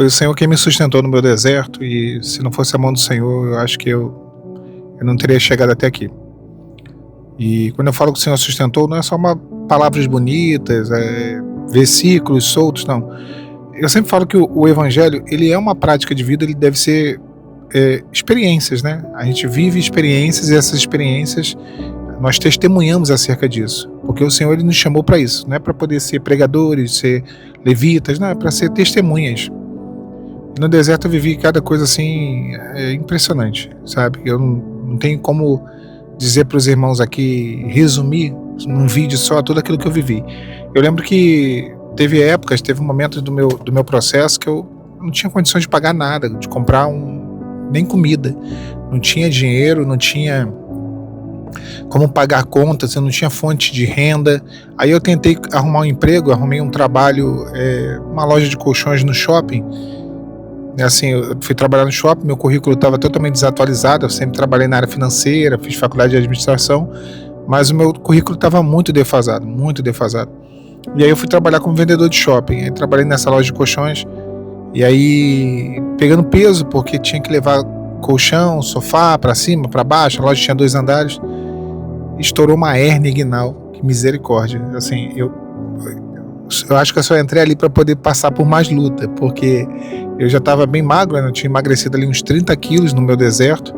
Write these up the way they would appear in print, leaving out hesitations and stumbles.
Foi o Senhor quem me sustentou no meu deserto e se não fosse a mão do Senhor, eu acho que eu não teria chegado até aqui. E quando eu falo que o Senhor sustentou, não é só palavras bonitas, versículos soltos, não. Eu sempre falo que o Evangelho, ele é uma prática de vida, ele deve ser experiências, né? A gente vive experiências e essas experiências nós testemunhamos acerca disso, porque o Senhor ele nos chamou para isso, não é para poder ser pregadores, ser levitas, não, é para ser testemunhas. No deserto eu vivi cada coisa assim impressionante, sabe? Eu não tenho como dizer para os irmãos aqui, resumir num vídeo só tudo aquilo que eu vivi. Eu lembro que teve momentos do meu processo que eu não tinha condições de pagar nada, de comprar nem comida, não tinha dinheiro, não tinha como pagar contas, eu não tinha fonte de renda. Aí eu tentei arrumar um emprego, arrumei um trabalho, uma loja de colchões no shopping. Assim, eu fui trabalhar no shopping, meu currículo estava totalmente desatualizado, eu sempre trabalhei na área financeira, fiz faculdade de administração, mas o meu currículo estava muito defasado, muito defasado. E aí eu fui trabalhar como vendedor de shopping, aí trabalhei nessa loja de colchões, e aí pegando peso, porque tinha que levar colchão, sofá, para cima, para baixo, a loja tinha 2 andares, estourou uma hérnia inguinal, que misericórdia, assim, eu acho que eu só entrei ali para poder passar por mais luta, porque eu já estava bem magro, eu tinha emagrecido ali uns 30 quilos no meu deserto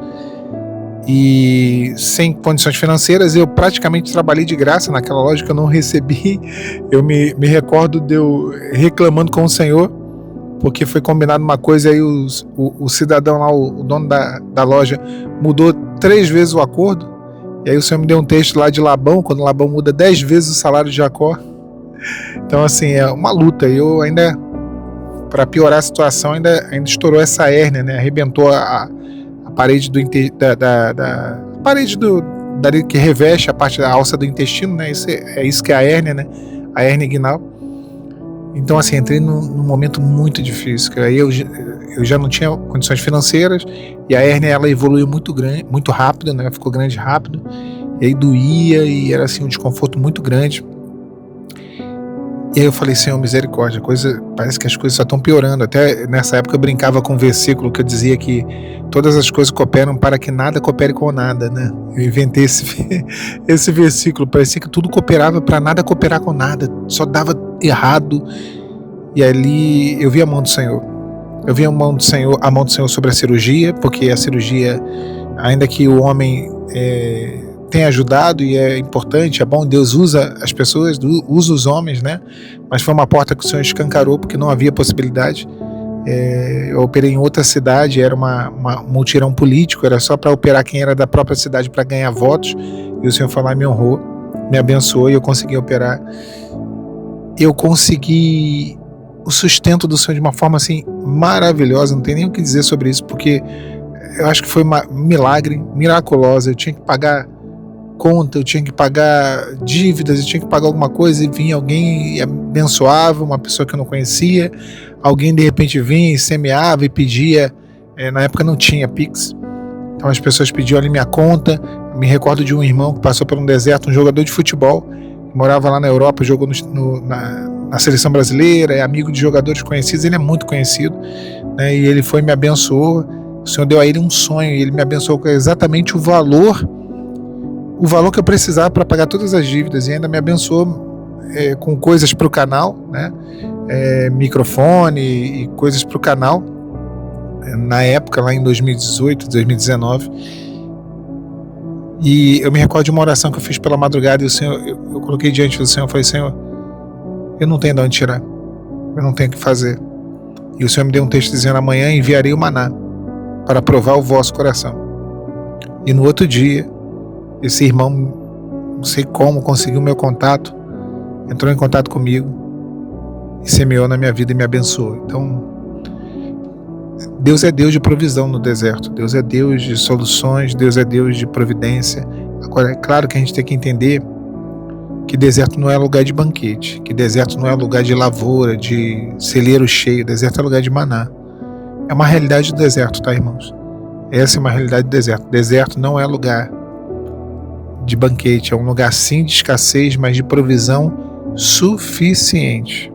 e sem condições financeiras, eu praticamente trabalhei de graça naquela loja que eu não recebi. Eu me recordo de eu reclamando com o Senhor, porque foi combinado uma coisa e aí o cidadão lá, o dono da loja, mudou 3 vezes o acordo, e aí o Senhor me deu um texto lá de Labão, quando Labão muda 10 vezes o salário de Jacó. Então assim, é uma luta. Eu ainda, para piorar a situação, ainda estourou essa hérnia, né? Arrebentou a parede da parede dali que reveste a parte da alça do intestino, né? Isso que é a hérnia, né? A hérnia inguinal. Então assim, entrei num momento muito difícil, que aí eu já não tinha condições financeiras e a hérnia ela evoluiu muito rápido, né? Ficou grande rápido, e aí doía e era assim um desconforto muito grande. E aí eu falei, Senhor, misericórdia, parece que as coisas só estão piorando. Até nessa época eu brincava com um versículo que eu dizia que todas as coisas cooperam para que nada coopere com nada, né? Eu inventei esse versículo, parecia que tudo cooperava para nada cooperar com nada, só dava errado. E ali eu vi a mão do Senhor. Eu vi a mão do Senhor sobre a cirurgia, porque a cirurgia, ainda que o homem tem ajudado e é importante, é bom, Deus usa as pessoas, usa os homens, né? Mas foi uma porta que o Senhor escancarou porque não havia possibilidade. Eu operei em outra cidade, era um mutirão político, era só para operar quem era da própria cidade para ganhar votos, e o Senhor foi lá e me honrou, me abençoou e eu consegui operar. Eu consegui o sustento do Senhor de uma forma assim maravilhosa, não tem nem o que dizer sobre isso, porque eu acho que foi um milagre, miraculosa. Eu tinha que pagar conta, eu tinha que pagar dívidas, eu tinha que pagar alguma coisa e vinha alguém e abençoava, uma pessoa que eu não conhecia, alguém de repente vinha e semeava e pedia, na época não tinha Pix, então as pessoas pediam ali minha conta. Eu me recordo de um irmão que passou por um deserto, um jogador de futebol, que morava lá na Europa, jogou na seleção brasileira, é amigo de jogadores conhecidos, ele é muito conhecido, né, e ele foi e me abençoou. O Senhor deu a ele um sonho e ele me abençoou com exatamente o valor que eu precisava para pagar todas as dívidas, e ainda me abençoou com coisas para o canal, né? Microfone e coisas para o canal, na época, lá em 2018, 2019. E eu me recordo de uma oração que eu fiz pela madrugada e o Senhor, eu coloquei diante do Senhor, eu falei, Senhor, eu não tenho de onde tirar, eu não tenho o que fazer. E o Senhor me deu um texto dizendo, amanhã enviarei o maná para provar o vosso coração. E no outro dia, esse irmão, não sei como, conseguiu meu contato, entrou em contato comigo e semeou na minha vida e me abençoou. Então, Deus é Deus de provisão no deserto, Deus é Deus de soluções, Deus é Deus de providência. Agora, é claro que a gente tem que entender que deserto não é lugar de banquete, que deserto não é lugar de lavoura, de celeiro cheio, deserto é lugar de maná. É uma realidade do deserto, tá, irmãos? Essa é uma realidade do deserto. Deserto não é lugar de banquete, é um lugar sim de escassez, mas de provisão suficiente.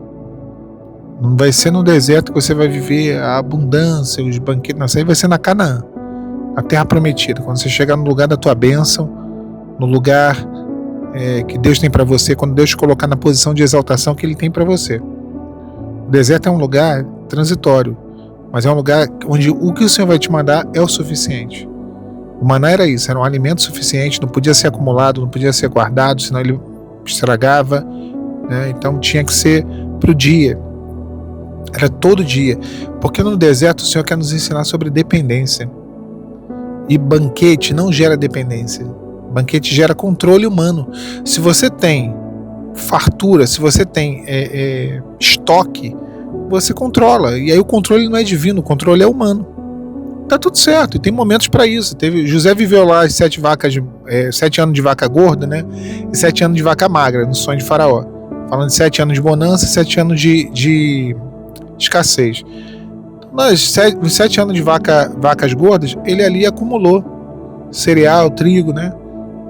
Não vai ser no deserto que você vai viver a abundância, os banquetes. Não, isso aí vai ser na Canaã, na terra prometida. Quando você chegar no lugar da tua bênção, no lugar que Deus tem para você, quando Deus te colocar na posição de exaltação que Ele tem para você. O deserto é um lugar transitório, mas é um lugar onde o que o Senhor vai te mandar é o suficiente. O maná era isso, era um alimento suficiente, não podia ser acumulado, não podia ser guardado, senão ele estragava, né? Então tinha que ser para o dia. Era todo dia, porque no deserto o Senhor quer nos ensinar sobre dependência. E banquete não gera dependência. Banquete gera controle humano. Se você tem fartura, se você tem estoque, você controla. E aí o controle não é divino, o controle é humano. Tá tudo certo, e tem momentos para isso. José viveu lá as 7 anos de vaca gorda, né? E 7 anos de vaca magra, no sonho de Faraó. Falando de 7 anos de bonança e 7 anos de escassez. Nos 7 anos de vacas gordas, ele ali acumulou cereal, trigo, né?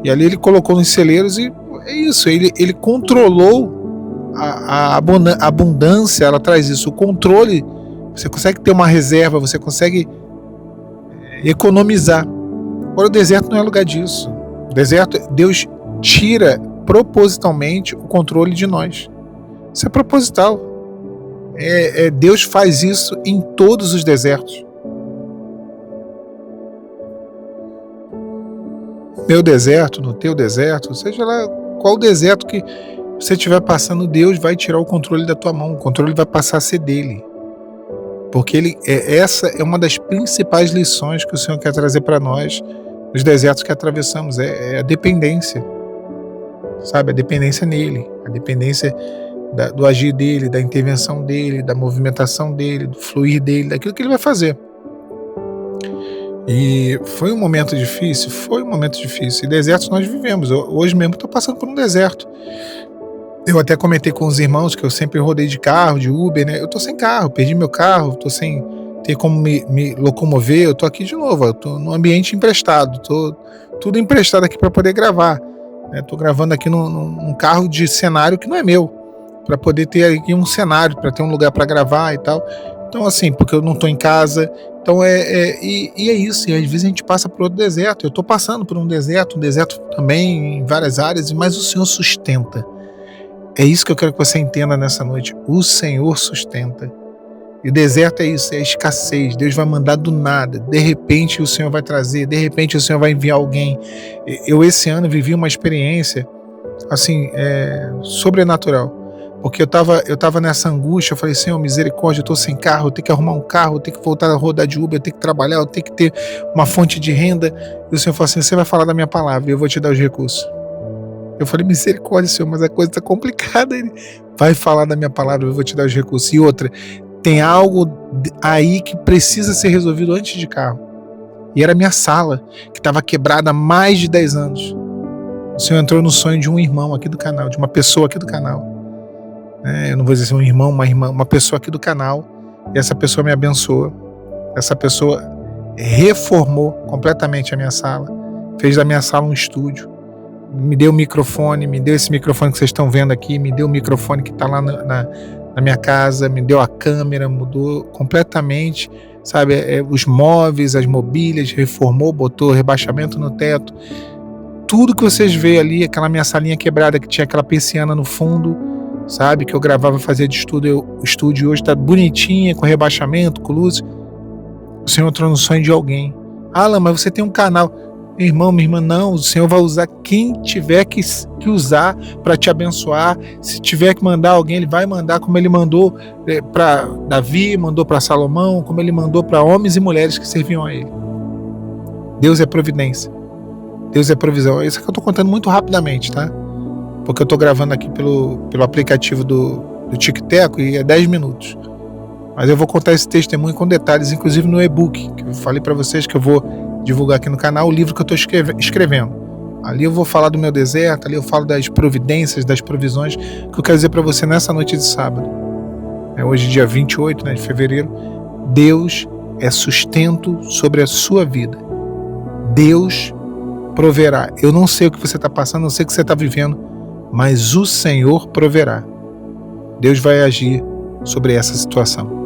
E ali ele colocou nos celeiros e é isso, ele controlou a abundância, ela traz isso, o controle, você consegue ter uma reserva, você consegue economizar. Agora o deserto não é lugar disso. O deserto, Deus tira propositalmente o controle de nós. Isso é proposital. Deus faz isso em todos os desertos. Meu deserto, no teu deserto, seja lá qual deserto que você estiver passando, Deus vai tirar o controle da tua mão, o controle vai passar a ser dele. Porque essa é uma das principais lições que o Senhor quer trazer para nós nos desertos que atravessamos, é a dependência, sabe? A dependência nele, a dependência do agir dele, da intervenção dele, da movimentação dele, do fluir dele, daquilo que ele vai fazer. E foi um momento difícil, e desertos nós vivemos. Hoje mesmo estou passando por um deserto. Eu até comentei com os irmãos que eu sempre rodei de carro, de Uber, né? Eu tô sem carro, perdi meu carro, tô sem ter como me locomover, eu tô aqui de novo, eu tô num ambiente emprestado, tô tudo emprestado aqui para poder gravar, né? Tô gravando aqui num carro de cenário que não é meu, para poder ter aqui um cenário, para ter um lugar para gravar e tal. Então assim, porque eu não tô em casa, então é isso, e às vezes a gente passa por outro deserto. Eu tô passando por um deserto também em várias áreas, mas o Senhor sustenta. É isso que eu quero que você entenda nessa noite. O Senhor sustenta. E o deserto é isso, é a escassez. Deus vai mandar do nada. De repente o Senhor vai trazer, de repente o Senhor vai enviar alguém. Eu esse ano vivi uma experiência assim, sobrenatural. Porque eu tava nessa angústia, eu falei, Senhor, misericórdia, eu tô sem carro, eu tenho que arrumar um carro, eu tenho que voltar a rodar de Uber, eu tenho que trabalhar, eu tenho que ter uma fonte de renda. E o Senhor falou assim, você vai falar da minha palavra e eu vou te dar os recursos. Eu falei, misericórdia, Senhor, mas a coisa tá complicada. Ele vai falar da minha palavra, eu vou te dar os recursos. E outra, tem algo aí que precisa ser resolvido antes de carro. E era a minha sala, que estava quebrada há mais de 10 anos. O Senhor entrou no sonho de um irmão aqui do canal, de uma pessoa aqui do canal. Eu não vou dizer um irmão, uma irmã, uma pessoa aqui do canal. E essa pessoa me abençoa. Essa pessoa reformou completamente a minha sala. Fez da minha sala um estúdio. Me deu o microfone, me deu esse microfone que vocês estão vendo aqui, me deu o microfone que está lá na minha casa, me deu a câmera, mudou completamente, sabe, os móveis, as mobílias, reformou, botou rebaixamento no teto, tudo que vocês veem ali, aquela minha salinha quebrada que tinha aquela persiana no fundo, sabe, que eu gravava, fazia de estúdio, o estúdio hoje está bonitinha, com rebaixamento, com luz. O Senhor entrou no sonho de alguém. Alan, mas você tem um canal. Meu irmão, minha irmã, não, o Senhor vai usar quem tiver que usar para te abençoar. Se tiver que mandar alguém, Ele vai mandar, como Ele mandou para Davi, mandou para Salomão, como Ele mandou para homens e mulheres que serviam a Ele. Deus é providência. Deus é provisão. Isso é que eu estou contando muito rapidamente, tá? Porque eu estou gravando aqui pelo aplicativo do TikTok e é 10 minutos. Mas eu vou contar esse testemunho com detalhes, inclusive no e-book, que eu falei para vocês que eu vou divulgar aqui no canal, o livro que eu estou escrevendo. Ali eu vou falar do meu deserto, ali eu falo das providências, das provisões, que eu quero dizer para você nessa noite de sábado. Hoje dia 28, de fevereiro. Deus é sustento sobre a sua vida. Deus proverá. Eu não sei o que você está passando, não sei o que você está vivendo, mas o Senhor proverá. Deus vai agir sobre essa situação.